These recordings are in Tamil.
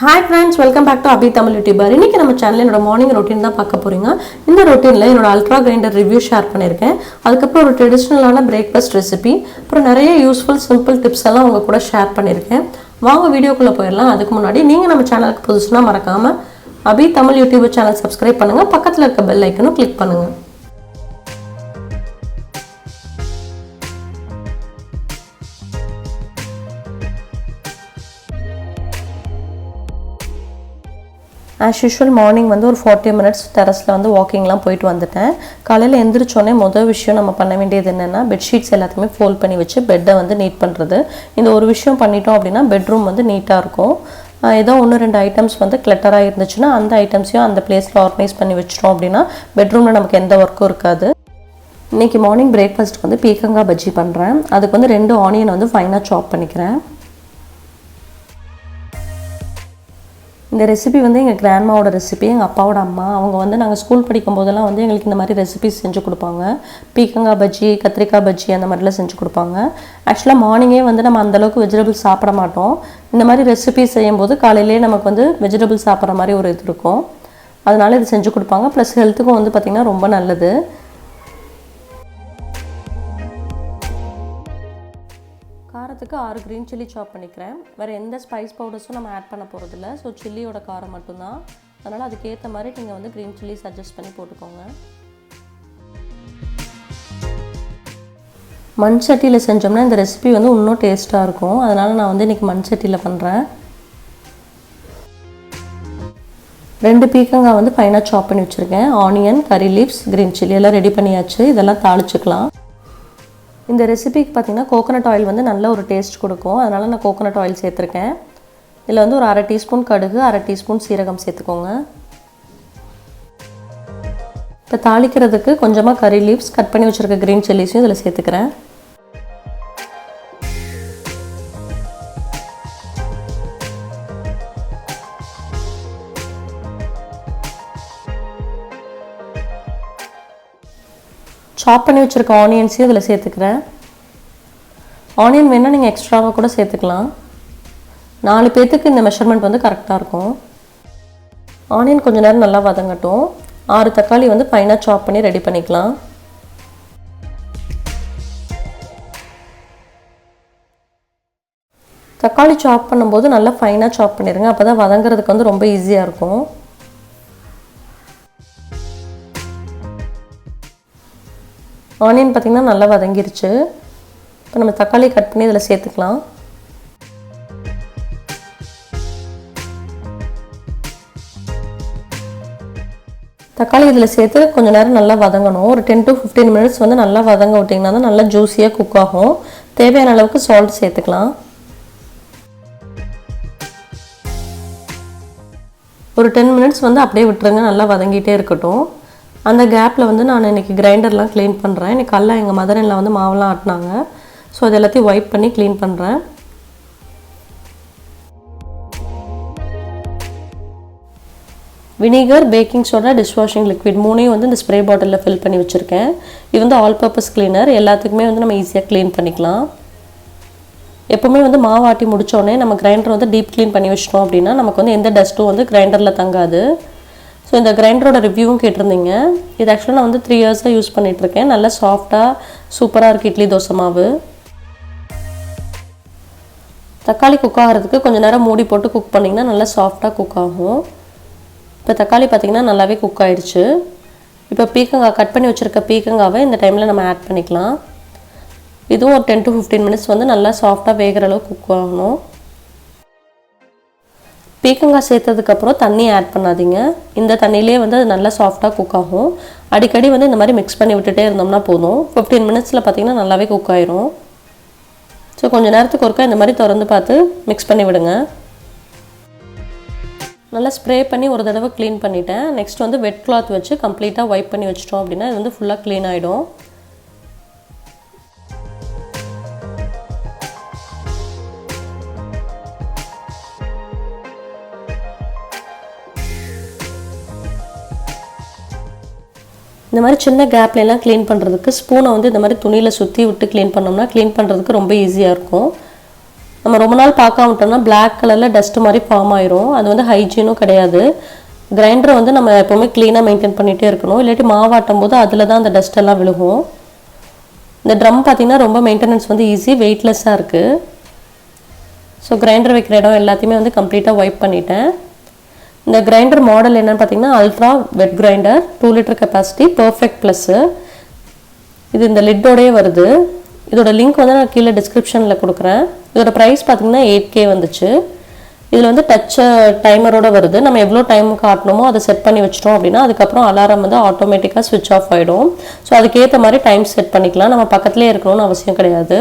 Hi friends, welcome back to Abhi Tamil YouTuber. இன்னைக்கு நம்ம சேனல்ல என்னோட மார்னிங் ரொட்டீன் தான் பார்க்க போறீங்க. இந்த ரொட்டீன்ல என்னோட அல்ட்ரா கிரைண்டர் ரிவ்யூ ஷேர் பண்ணிருக்கேன். அதுக்கு அப்புறம் ஒரு ட்ரெடிஷனலான பிரேக்ஃபாஸ்ட் ரெசிபி, அப்புறம் நிறைய யூஸ்ஃபுல் சிம்பிள் டிப்ஸ் எல்லாம் உங்க கூட ஷேர் பண்ணிருக்கேன். வாங்க வீடியோக்குள்ள போயிடலாம். அதுக்கு முன்னாடி நீங்க நம்ம சேனலுக்கு புதுசுனா மறக்காம அபி தமிழ் யூடியூப் சேனல் சப்ஸ்கிரைப் பண்ணுங்க. பக்கத்துல இருக்க பெல் ஐகானை கிளிக் பண்ணுங்க. As usual மார்னிங் வந்து ஒரு 40 மினிட்ஸ் டெரஸில் வந்து வாக்கிங்லாம் போயிட்டு வந்துட்டேன். காலையில் எந்திரிச்சோடனே முதல் விஷயம் நம்ம பண்ண வேண்டியது என்னென்னா பெட்ஷீட்ஸ் எல்லாத்தையுமே ஃபோல்ட் பண்ணி வச்சு பெட்டை வந்து நீட் பண்ணுறது. இந்த ஒரு விஷயம் பண்ணிட்டோம் அப்படின்னா பெட்ரூம் வந்து நீட்டாக இருக்கும். ஏதோ ஒன்று ரெண்டு ஐட்டம்ஸ் வந்து கிளட்டராக இருந்துச்சுன்னா அந்த ஐட்டம்ஸையும் அந்த பிளேஸில் ஆர்கனைஸ் பண்ணி வச்சிட்டோம் அப்படின்னா பெட்ரூமில் நமக்கு எந்த ஒர்க்கும் இருக்காது. இன்றைக்கி மார்னிங் பிரேக்ஃபாஸ்ட் வந்து பீக்கங்காய் பஜ்ஜி பண்ணுறேன். அதுக்கு வந்து 2 ஆனியன் வந்து ஃபைனாக சாப் பண்ணிக்கிறேன். இந்த ரெசிபி வந்து எங்கள் கிராண்ட்மாவோட ரெசிபி, எங்கள் அப்பாவோட அம்மா அவங்க வந்து நாங்கள் ஸ்கூல் படிக்கும் போதெல்லாம் வந்து எங்களுக்கு இந்த மாதிரி ரெசிபிஸ் செஞ்சு கொடுப்பாங்க. பீக்கங்காய் பஜ்ஜி, கத்திரிக்காய் பஜ்ஜி அந்த மாதிரிலாம் செஞ்சு கொடுப்பாங்க. ஆக்சுவலாக மார்னிங்கே வந்து நம்ம அந்தளவுக்கு வெஜிடபிள்ஸ் சாப்பிட மாட்டோம். இந்த மாதிரி ரெசிபி செய்யும்போது காலையிலே நமக்கு வந்து வெஜிடபிள்ஸ் சாப்பிட்ற மாதிரி ஒரு இது இருக்கும். அதனால இது செஞ்சு கொடுப்பாங்க. ப்ளஸ் ஹெல்த்துக்கும் வந்து பார்த்திங்கன்னா ரொம்ப நல்லது. காரத்துக்கு 6 க்ரீன் சில்லி சாப் பண்ணிக்கிறேன். வேறு எந்த ஸ்பைஸ் பவுடர்ஸும் நம்ம ஆட் பண்ண போகிறதில்ல. ஸோ சில்லியோட காரம் மட்டும்தான். அதனால் அதுக்கேற்ற மாதிரி நீங்கள் வந்து க்ரீன் சில்லி சஜஸ்ட் பண்ணி போட்டுக்கோங்க. மண் சட்டியில் செஞ்சோம்னா இந்த ரெசிபி வந்து இன்னும் டேஸ்ட்டாக இருக்கும். அதனால் நான் வந்து இன்றைக்கி மண் சட்டியில் பண்ணுறேன். 2 பீக்கங்காய் வந்து ஃபைனாக சாப் பண்ணி வச்சுருக்கேன். ஆனியன், கறி லீவ்ஸ், க்ரீன் சில்லி எல்லாம் ரெடி பண்ணியாச்சு. இதெல்லாம் தாளிச்சுக்கலாம். இந்த ரெசிபிக்கு பார்த்திங்கன்னா கோகோனட் ஆயில் வந்து நல்ல ஒரு டேஸ்ட் கொடுக்கும். அதனால் நான் கோகோனட் ஆயில் சேர்த்துருக்கேன். இதில் வந்து ஒரு 1/2 டீஸ்பூன் கடுகு, 1/2 டீஸ்பூன் சீரகம் சேர்த்துக்கோங்க. இப்போ தாளிக்கிறதுக்கு கொஞ்சமாக கறி லீவ்ஸ், கட் பண்ணி வச்சுருக்க க்ரீன் சில்லிஸையும் இதில் சேர்த்துக்கிறேன். சாப் பண்ணி வச்சுருக்க ஆனியன்ஸையும் இதில் சேர்த்துக்கிறேன். ஆனியன் வேணால் நீங்கள் எக்ஸ்ட்ராவாக கூட சேர்த்துக்கலாம். 4 பேர்த்துக்கு இந்த மெஷர்மெண்ட் வந்து கரெக்டாக இருக்கும். ஆனியன் கொஞ்சம் நேரம் நல்லா வதங்கட்டும். 6 தக்காளி வந்து ஃபைனாக சாப் பண்ணி ரெடி பண்ணிக்கலாம். தக்காளி சாப் பண்ணும்போது நல்லா ஃபைனாக சாப் பண்ணிடுங்க. அப்போ தான் வதங்கிறதுக்கு வந்து ரொம்ப ஈஸியாக இருக்கும். ஆனியன் பார்த்திங்கன்னா நல்லா வதங்கிருச்சு. இப்போ நம்ம தக்காளி கட் பண்ணி இதில் சேர்த்துக்கலாம். தக்காளி இதில் சேர்த்து கொஞ்சம் நேரம் நல்லா வதங்கணும். ஒரு 10 to 15 மினிட்ஸ் வந்து நல்லா வதங்க விட்டிங்கன்னா தான் நல்லா ஜூஸியாக குக் ஆகும். தேவையான அளவுக்கு சால்ட் சேர்த்துக்கலாம். ஒரு 10 மினிட்ஸ் வந்து அப்படியே விட்டுருங்க, நல்லா வதங்கிட்டே இருக்கட்டும். அந்த கேப்பில் வந்து நான் இன்றைக்கி கிரைண்டர்லாம் க்ளீன் பண்ணுறேன். இன்றைக்கி காலைல எங்கள் மதரின்ல வந்து மாவெல்லாம் ஆட்டினாங்க. ஸோ அது எல்லாத்தையும் வைப் பண்ணி க்ளீன் பண்ணுறேன். Vinegar, baking soda, dishwashing liquid 3ஐயும் வந்து இந்த ஸ்ப்ரே பாட்டிலில் ஃபில் பண்ணி வச்சுருக்கேன். இது வந்து ஆல் பர்பஸ் க்ளீனர். எல்லாத்துக்குமே வந்து நம்ம ஈஸியாக க்ளீன் பண்ணிக்கலாம். எப்போவுமே வந்து மாவு ஆட்டி முடித்தோடனே நம்ம கிரைண்டர் வந்து டீப் க்ளீன் பண்ணி வச்சிட்டோம் அப்படின்னா நமக்கு வந்து எந்த டஸ்ட்டும் வந்து கிரைண்டரில் தங்காது. ஸோ இந்த கிரைண்டரோட ரிவ்யூவும் கேட்டிருந்தீங்க. இது ஆக்சுவலாக நான் வந்து 3 இயர்ஸாக யூஸ் பண்ணிகிட்ருக்கேன். நல்லா சாஃப்டாக சூப்பராக இருக்குது இட்லி தோசை மாவு. தக்காளி குக் ஆகிறதுக்கு கொஞ்சம் நேரம் மூடி போட்டு குக் பண்ணிங்கன்னா நல்லா சாஃப்டாக குக் ஆகும். இப்போ தக்காளி பார்த்திங்கன்னா நல்லாவே குக் ஆகிடுச்சு. இப்போ பீக்கங்காய் கட் பண்ணி வச்சுருக்க பீக்கங்காவை இந்த டைமில் நம்ம ஆட் பண்ணிக்கலாம். இதுவும் ஒரு 10 to 15 மினிட்ஸ் வந்து நல்லா சாஃப்டாக வேகிற அளவுக்கு குக் ஆகணும். பீக்கங்காய் சேர்த்ததுக்கப்புறம் தண்ணி ஆட் பண்ணாதீங்க. இந்த தண்ணியிலே வந்து அது நல்லா சாஃப்டாக குக் ஆகும். அடிக்கடி வந்து இந்த மாதிரி மிக்ஸ் பண்ணி விட்டுட்டே இருந்தோம்னா போதும். 15 மினிட்ஸில் பார்த்திங்கன்னா நல்லாவே குக் ஆயிரும். ஸோ கொஞ்சம் நேரத்துக்கு ஒருக்கா இந்த மாதிரி திறந்து பார்த்து மிக்ஸ் பண்ணி விடுங்க. நல்லா ஸ்ப்ரே பண்ணி ஒரு தடவை க்ளீன் பண்ணிவிட்டேன். நெக்ஸ்ட் வந்து வெட் கிளாத் வச்சு கம்ப்ளீட்டாக வைப் பண்ணி வச்சிட்டோம் அப்படின்னா இது வந்து ஃபுல்லாக க்ளீன் ஆகிடும். இந்த மாதிரி சின்ன கேப்லாம் க்ளீன் பண்ணுறதுக்கு ஸ்பூனை வந்து இந்த மாதிரி துணியில் சுற்றி விட்டு க்ளீன் பண்ணோம்னா க்ளீன் பண்ணுறதுக்கு ரொம்ப ஈஸியாக இருக்கும். நம்ம ரொம்ப நாள் பார்க்காம விட்டோம்னா பிளாக் கலரில் டஸ்ட் மாதிரி ஃபார்ம் ஆயிரும். அது வந்து ஹைஜீனும் கிடையாது. கிரைண்டரை வந்து நம்ம எப்போவுமே க்ளீனாக மெயின்டைன் பண்ணிகிட்டே இருக்கணும். இல்லாட்டி மாவாட்டும் போது அதில் தான் அந்த டஸ்ட் எல்லாம் விழுகும். இந்த ட்ரம் பார்த்திங்கன்னா ரொம்ப மெயின்டெனன்ஸ் வந்து ஈஸி, வெயிட்லெஸ்ஸாக இருக்குது. ஸோ கிரைண்டர் வைக்கிற இடம் எல்லாத்தையுமே வந்து கம்ப்ளீட்டாக வைப் பண்ணிட்டேன். இந்த கிரைண்டர் மாடல் என்னென்னு பார்த்தீங்கன்னா ultra wet grinder, 2 litre capacity, perfect plus. இது இந்த லிட்டோடயே வருது. இதோட லிங்க் வந்து நான் கீழே டிஸ்கிரிப்ஷனில் கொடுக்குறேன். இதோட ப்ரைஸ் பார்த்திங்கன்னா 8K வந்துச்சு. இதில் வந்து டச் டைமரோடு வருது. நம்ம எவ்வளோ டைம் காட்டணுமோ அதை செட் பண்ணி வச்சிட்டோம் அப்படின்னா அதுக்கப்புறம் அலாரம் வந்து ஆட்டோமேட்டிக்காக ஸ்விட்ச் ஆஃப் ஆகிடும். ஸோ அதுக்கேற்ற மாதிரி டைம் செட் பண்ணிக்கலாம். நம்ம பக்கத்துலேயே இருக்கணும்னு அவசியம் கிடையாது.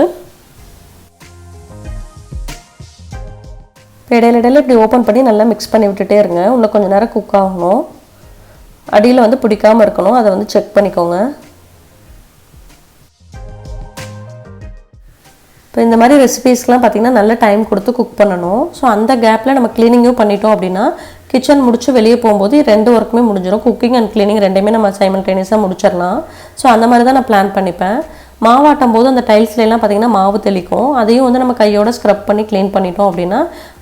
இடையில இப்படி ஓப்பன் பண்ணி நல்லா மிக்ஸ் பண்ணி விட்டுட்டே இருங்க. இன்னும் கொஞ்சம் நேரம் குக் ஆகணும். அடியில் வந்து பிடிக்காமல் இருக்கணும், அதை வந்து செக் பண்ணிக்கோங்க. இப்போ இந்த மாதிரி ரெசிபீஸ்லாம் பார்த்திங்கன்னா நல்ல டைம் கொடுத்து குக் பண்ணணும். ஸோ அந்த கேப்பில் நம்ம க்ளீனிங்கும் பண்ணிட்டோம் அப்படின்னா கிச்சன் முடிச்சு வெளியே போகும்போது 2 ஒர்க்குமே முடிஞ்சிடும். குக்கிங் அண்ட் க்ளீனிங் ரெண்டுமே நம்ம சைமல்டேனியஸாக முடிச்சிடலாம். ஸோ அந்த மாதிரி தான் நான் பிளான் பண்ணிப்பேன். மாவாட்டும் போது அந்த டைல்ஸ்லாம் பார்த்திங்கன்னா மாவு தெளிக்கும். அதையும் வந்து நம்ம கையோட ஸ்க்ரப் பண்ணி க்ளீன் பண்ணிட்டோம் அப்படின்னா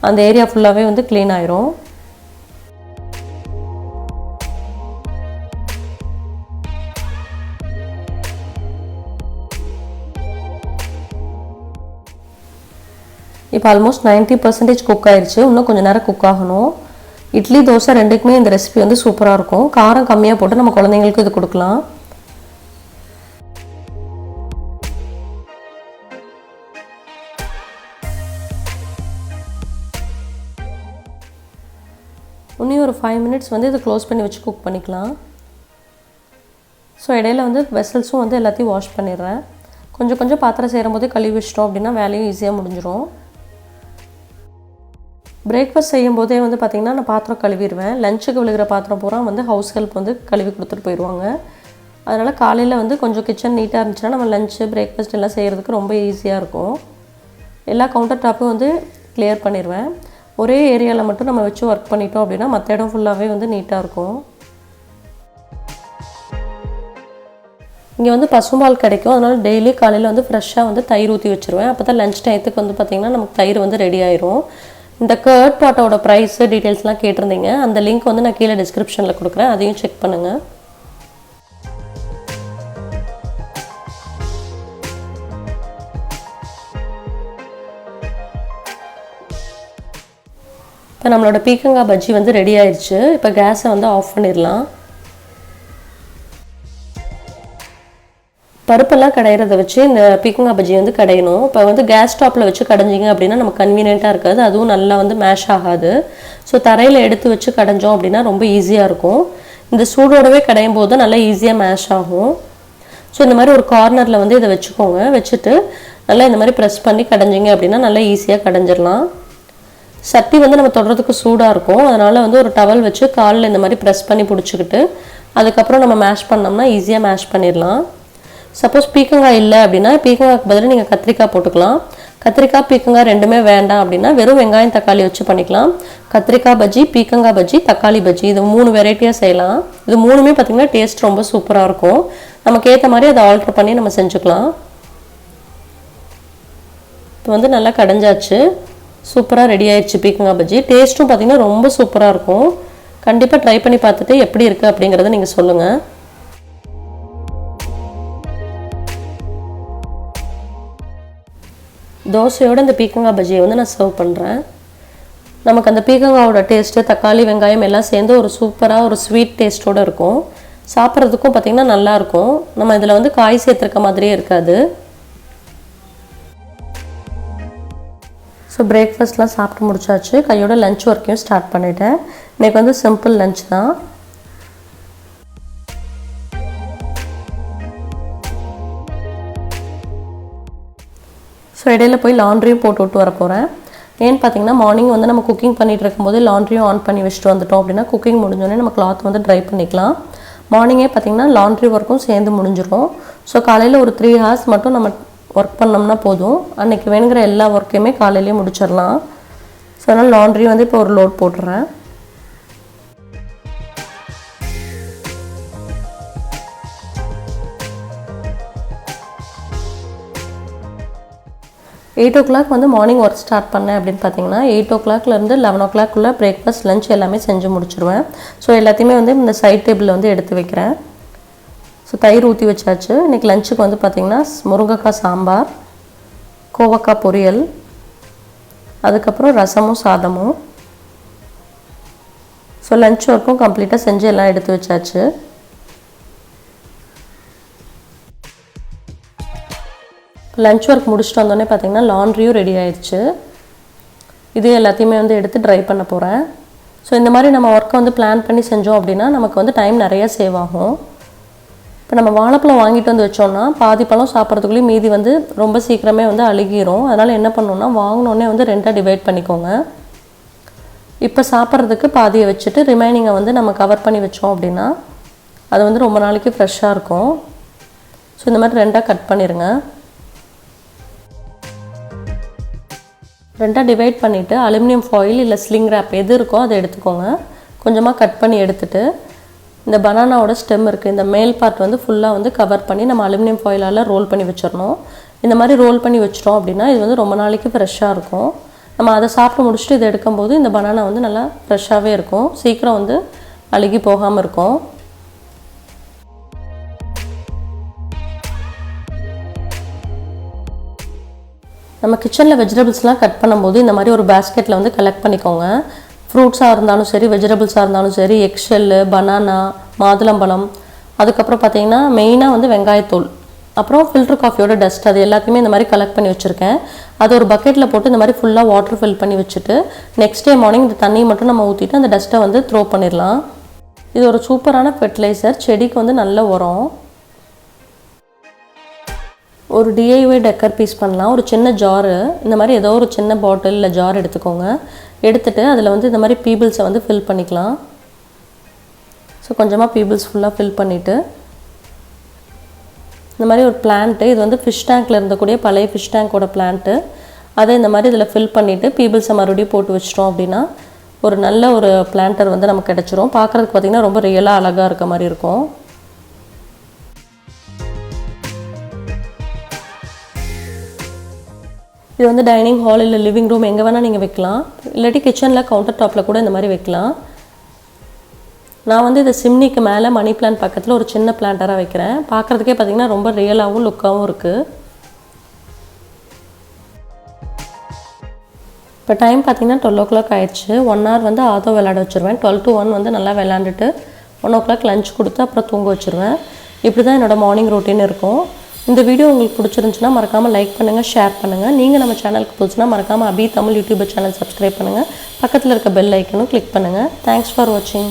அந்த ஏரியா ஃபுல்லாகவே வந்து க்ளீன் ஆயிரும். இப்போ ஆல்மோஸ்ட் 90% குக் ஆயிடுச்சு. இன்னும் கொஞ்சம் நேரம் குக் ஆகணும். இட்லி தோசை ரெண்டுக்குமே இந்த ரெசிபி வந்து சூப்பராக இருக்கும். காரம் கம்மியாக போட்டு நம்ம குழந்தைங்களுக்கு இது கொடுக்கலாம். இன்னும் ஒரு 5 மினிட்ஸ் வந்து இதை க்ளோஸ் பண்ணி வச்சு குக் பண்ணிக்கலாம். ஸோ இடையில வந்து வெசல்ஸும் வந்து எல்லாத்தையும் வாஷ் பண்ணிடுறேன். கொஞ்சம் கொஞ்சம் பாத்திரம் செய்யும் போதே கழுவி வச்சிட்டோம் அப்படின்னா வேலையும் ஈஸியாக முடிஞ்சிடும். பிரேக்ஃபாஸ்ட் செய்யும் போதே வந்து பார்த்திங்கன்னா நான் பாத்திரம் கழுவிடுவேன். லஞ்சுக்கு விழுகிற பாத்திரம் பூரா வந்து ஹவுஸ் ஹெல்ப் வந்து கழுவி கொடுத்துட்டு போயிடுவாங்க. அதனால் காலையில் வந்து கொஞ்சம் கிச்சன் நீட்டாக இருந்துச்சுன்னா நம்ம லஞ்சு பிரேக்ஃபாஸ்ட் எல்லாம் செய்கிறதுக்கு ரொம்ப ஈஸியாக இருக்கும். எல்லா கவுண்டர் டாப்பும் வந்து கிளியர் பண்ணிடுவேன். ஒரே ஏரியாவில் மட்டும் நம்ம வச்சு ஒர்க் பண்ணிட்டோம் அப்படின்னா மற்ற இடம் ஃபுல்லாகவே வந்து நீட்டாக இருக்கும். இங்கே வந்து பசும்பால் கிடைக்கும். அதனால் டெய்லி காலையில் வந்து ஃப்ரெஷ்ஷாக வந்து தயிர் ஊற்றி வச்சுருவேன். அப்போ தான் லஞ்ச் டயத்துக்கு வந்து பார்த்திங்கன்னா நமக்கு தயிர் வந்து ரெடி ஆயிரும். இந்த கர்ட் பாட்டோட ப்ரைஸு டீட்டெயில்ஸ்லாம் கேட்டிருந்தீங்க. அந்த லிங்க் வந்து நான் கீழே டிஸ்கிரிப்ஷனில் கொடுக்குறேன், அதையும் செக் பண்ணுங்கள். இப்போ நம்மளோட பீக்கங்காய் பஜ்ஜி வந்து ரெடி ஆயிடுச்சு. இப்போ கேஸை வந்து ஆஃப் பண்ணிடலாம். பருப்பெல்லாம் கடையிறத வச்சு இந்த பீக்கங்காய் பஜ்ஜி வந்து கடையணும். இப்போ வந்து கேஸ் ஸ்டாப்பில் வச்சு கடைஞ்சிங்க அப்படின்னா நமக்கு கன்வீனியண்ட்டாக இருக்காது. அதுவும் நல்லா வந்து மேஷ் ஆகாது. ஸோ தரையில் எடுத்து வச்சு கடைஞ்சோம் அப்படின்னா ரொம்ப ஈஸியாக இருக்கும். இந்த சூடோடவே கடையும் போது நல்லா ஈஸியாக மேஷ் ஆகும். ஸோ இந்த மாதிரி ஒரு கார்னரில் வந்து இதை வச்சுக்கோங்க. வச்சுட்டு நல்லா இந்த மாதிரி ப்ரெஸ் பண்ணி கடைஞ்சிங்க அப்படின்னா நல்லா ஈஸியாக கடைஞ்சிடலாம். சட்டி வந்து நம்ம தொடுறதுக்கு சூடாக இருக்கும். அதனால் வந்து ஒரு டவல் வச்சு காலில் இந்த மாதிரி ப்ரெஸ் பண்ணி பிடிச்சிக்கிட்டு அதுக்கப்புறம் நம்ம மேஷ் பண்ணோம்னா ஈஸியாக மேஷ் பண்ணிடலாம். சப்போஸ் பீக்கங்காய் இல்லை அப்படின்னா பீக்கங்காய்க்கு பதில் நீங்கள் கத்திரிக்காய் போட்டுக்கலாம். கத்திரிக்காய் பீக்கங்காய் ரெண்டுமே வேண்டாம் அப்படின்னா வெறும் வெங்காயம் தக்காளி வச்சு பண்ணிக்கலாம். கத்திரிக்காய் பஜ்ஜி, பீக்கங்காய் பஜ்ஜி, தக்காளி பஜ்ஜி, இது 3 வெரைட்டியாக செய்யலாம். இது 3மே பார்த்திங்கன்னா டேஸ்ட் ரொம்ப சூப்பராக இருக்கும். நமக்கு ஏற்ற மாதிரி அதை ஆல்ட்ரு பண்ணி நம்ம செஞ்சுக்கலாம். இப்போ வந்து நல்லா கடைஞ்சாச்சு. சூப்பராக ரெடி ஆயிடுச்சு பீக்கங்காய் பஜ்ஜி. டேஸ்ட்டும் பார்த்திங்கன்னா ரொம்ப சூப்பராக இருக்கும். கண்டிப்பாக ட்ரை பண்ணி பார்த்துட்டு எப்படி இருக்குது அப்படிங்கிறத நீங்கள் சொல்லுங்கள். தோசையோடு இந்த பீக்கங்காய் பஜ்ஜியை வந்து நான் சர்வ் பண்ணுறேன். நமக்கு அந்த பீக்கங்காயோட டேஸ்ட்டு தக்காளி வெங்காயம் எல்லாம் சேர்ந்து ஒரு சூப்பராக ஒரு ஸ்வீட் டேஸ்ட்டோடு இருக்கும். சாப்பிட்றதுக்கும் பார்த்திங்கன்னா நல்லாயிருக்கும். நம்ம இதில் வந்து காய் சேர்த்துருக்க மாதிரியே இருக்காது. ஸோ பிரேக்ஃபாஸ்ட்லாம் சாப்பிட்டு முடிச்சாச்சு. கையோட லஞ்ச் ஒர்க்கையும் ஸ்டார்ட் பண்ணிட்டேன். இன்றைக்கி வந்து சிம்பிள் லஞ்ச் தான். ஸோ இடையில போய் லாண்ட்ரியும் போட்டு விட்டு வர போகிறேன். ஏன்னு பார்த்தீங்கன்னா மார்னிங் வந்து நம்ம குக்கிங் பண்ணிகிட்டு இருக்கும்போது லாண்ட்ரியும் ஆன் பண்ணி வச்சுட்டு வந்துட்டோம் அப்படின்னா குக்கிங் முடிஞ்சோடனே நம்ம கிளாத் வந்து ட்ரை பண்ணிக்கலாம். மார்னிங்கே பார்த்திங்கன்னா லாண்ட்ரி ஒர்க்கும் சேர்ந்து முடிஞ்சிடும். ஸோ காலையில் ஒரு 3 ஹார்ஸ் மட்டும் நம்ம ஒர்க் பண்ணோம்னா போதும். அன்றைக்கி வேணுங்கிற எல்லா ஒர்க்கையுமே காலையிலேயே முடிச்சிடலாம். ஸோ அதனால் லாண்ட்ரி வந்து இப்போ ஒரு லோட் போட்டுறேன். 8 o'clock வந்து மார்னிங் ஒர்க் ஸ்டார்ட் பண்ணேன் அப்படின்னு பார்த்தீங்கன்னா 8 o'clockலேருந்து 11 o'clockக்குள்ளே பிரேக்ஃபாஸ்ட் லஞ்ச் எல்லாமே செஞ்சு முடிச்சிடுவேன். ஸோ எல்லாத்தையுமே வந்து இந்த சைட் டேபிளில் வந்து எடுத்து வைக்கிறேன். ஸோ தயிர் ஊற்றி வச்சாச்சு. இன்றைக்கி லஞ்சுக்கு வந்து பார்த்திங்கன்னா முருங்கைக்காய் சாம்பார், கோவக்காய் பொரியல், அதுக்கப்புறம் ரசமும் சாதமும். ஸோ லஞ்ச் ஒர்க்கும் கம்ப்ளீட்டாக செஞ்சு எல்லாம் எடுத்து வச்சாச்சு. லஞ்ச் ஒர்க் முடிச்சுட்டு வந்தோடனே பார்த்திங்கன்னா லாண்ட்ரியும் ரெடி ஆயிடுச்சு. இது எல்லாத்தையுமே வந்து எடுத்து ட்ரை பண்ண போகிறேன். ஸோ இந்த மாதிரி நம்ம ஒர்க்கை வந்து பிளான் பண்ணி செஞ்சோம் அப்படின்னா நமக்கு வந்து டைம் நிறையா சேவ் ஆகும். இப்போ நம்ம வாழைப்பழம் வாங்கிட்டு வந்து வச்சோம்னா பாதி பழம் சாப்பிட்றதுக்குள்ளேயும் மீதி வந்து ரொம்ப சீக்கிரமே வந்து அழுகிரும். அதனால் என்ன பண்ணணுன்னா வாங்கினோடனே வந்து 2ஆக டிவைட் பண்ணிக்கோங்க. இப்போ சாப்பிட்றதுக்கு பாதியை வச்சுட்டு ரிமைனிங்கை வந்து நம்ம கவர் பண்ணி வச்சோம் அப்படின்னா அது வந்து ரொம்ப நாளைக்கு ஃப்ரெஷ்ஷாக இருக்கும். ஸோ இந்த மாதிரி 2ஆக கட் பண்ணிடுங்க. 2ஆக டிவைட் பண்ணிவிட்டு அலுமினியம் ஃபாயில் இல்லை ஸ்லிங் ரேப் எது இருக்கோ அதை எடுத்துக்கோங்க. கொஞ்சமாக கட் பண்ணி எடுத்துகிட்டு இந்த பனானாவோட ஸ்டெம் இருக்குது, இந்த மேல் பார்ட் வந்து ஃபுல்லாக வந்து கவர் பண்ணி நம்ம அலுமினியம் ஃபாயிலால் ரோல் பண்ணி வச்சிடணும். இந்த மாதிரி ரோல் பண்ணி வச்சிட்டோம் அப்படின்னா இது வந்து ரொம்ப நாளைக்கு ஃப்ரெஷ்ஷாக இருக்கும். நம்ம அதை சாப்பிட்டு முடிச்சுட்டு இதை எடுக்கும்போது இந்த பனானா வந்து நல்லா ஃப்ரெஷ்ஷாகவே இருக்கும், சீக்கிரம் வந்து அழுகி போகாமல் இருக்கும். நம்ம கிச்சனில் வெஜிடபிள்ஸ்லாம் கட் பண்ணும்போது இந்த மாதிரி ஒரு பேஸ்கெட்டில் வந்து கலெக்ட் பண்ணிக்கோங்க. ஃப்ரூட்ஸாக இருந்தாலும் சரி, வெஜிடபிள்ஸாக இருந்தாலும் சரி, எக்ஷெல்லு, பனானா, மாதுளம்பழம், அதுக்கப்புறம் பார்த்திங்கன்னா மெயினாக வந்து வெங்காயத்தூள், அப்புறம் ஃபில்டர் காஃபியோட டஸ்ட், அது எல்லாத்தையுமே இந்த மாதிரி கலெக்ட் பண்ணி வச்சுருக்கேன். அது ஒரு பக்கெட்டில் போட்டு இந்த மாதிரி ஃபுல்லாக வாட்டர் ஃபில் பண்ணி வச்சுட்டு நெக்ஸ்ட் டே மார்னிங் இந்த தண்ணியை மட்டும் நம்ம ஊற்றிட்டு அந்த டஸ்ட்டை வந்து த்ரோ பண்ணிடலாம். இது ஒரு சூப்பரான ஃபெர்டிலைசர், செடிக்கு வந்து நல்ல உரம். ஒரு DIY டெக்கர் பீஸ் பண்ணலாம். ஒரு சின்ன ஜாரு, இந்த மாதிரி ஏதோ ஒரு சின்ன பாட்டில் இல்லை ஜார் எடுத்துக்கோங்க. எடுத்துகிட்டு அதில் வந்து இந்த மாதிரி பீபிள்ஸை வந்து ஃபில் பண்ணிக்கலாம். ஸோ கொஞ்சமாக பீபிள்ஸ் ஃபுல்லாக ஃபில் பண்ணிவிட்டு இந்த மாதிரி ஒரு பிளான்ட்டு, இது வந்து ஃபிஷ் டேங்க்கில் இருந்தக்கூடிய பழைய ஃபிஷ் டேங்க்கோட பிளான்ட்டு, அதை இந்த மாதிரி இதில் ஃபில் பண்ணிவிட்டு பீபிள்ஸை மறுபடியும் போட்டு வச்சிட்டோம் அப்படின்னா ஒரு நல்ல ஒரு பிளான்டர் வந்து நமக்கு கிடச்சிரும். பார்க்குறதுக்கு பார்த்திங்கன்னா ரொம்ப ரியலாக அழகாக இருக்க மாதிரி இருக்கும். இது வந்து டைனிங் ஹால் இல்லை லிவிங் ரூம் எங்கே வேணால் நீங்கள் வைக்கலாம். இல்லாட்டி கிச்சனில் கவுண்டர் டாப்பில் கூட இந்த மாதிரி வைக்கலாம். நான் வந்து இந்த சிம்னிக்கு மேலே மணி பிளான்ட் பக்கத்தில் ஒரு சின்ன பிளான்டராக வைக்கிறேன். பார்க்குறதுக்கே பார்த்திங்கன்னா ரொம்ப ரியலாகவும் லுக்காகவும் இருக்குது. இப்போ டைம் பார்த்திங்கன்னா 12 o'clock ஆயிடுச்சு. 1 hour வந்து ஆதோ விளையாட வச்சுருவேன். 12 to 1 வந்து நல்லா விளையாண்டுட்டு 1 o'clock லஞ்ச் கொடுத்து அப்புறம் தூங்க வச்சுருவேன். இப்படி தான் என்னோடய மார்னிங் ரொட்டீன் இருக்கும். இந்த வீடியோ உங்களுக்கு பிடிச்சிருந்துச்சுன்னா மறக்காமல் லைக் பண்ணுங்கள், ஷேர் பண்ணுங்கள். நீங்கள் நம்ம சேனலுக்கு புதுசுனா மறக்காமல் அபி தமிழ் யூடியூப் சேனல் சப்ஸ்கிரைப் பண்ணுங்கள். பக்கத்தில் இருக்க பெல் ஐக்கனும் கிளிக் பண்ணுங்கள். தேங்க்ஸ் ஃபார் வாட்சிங்.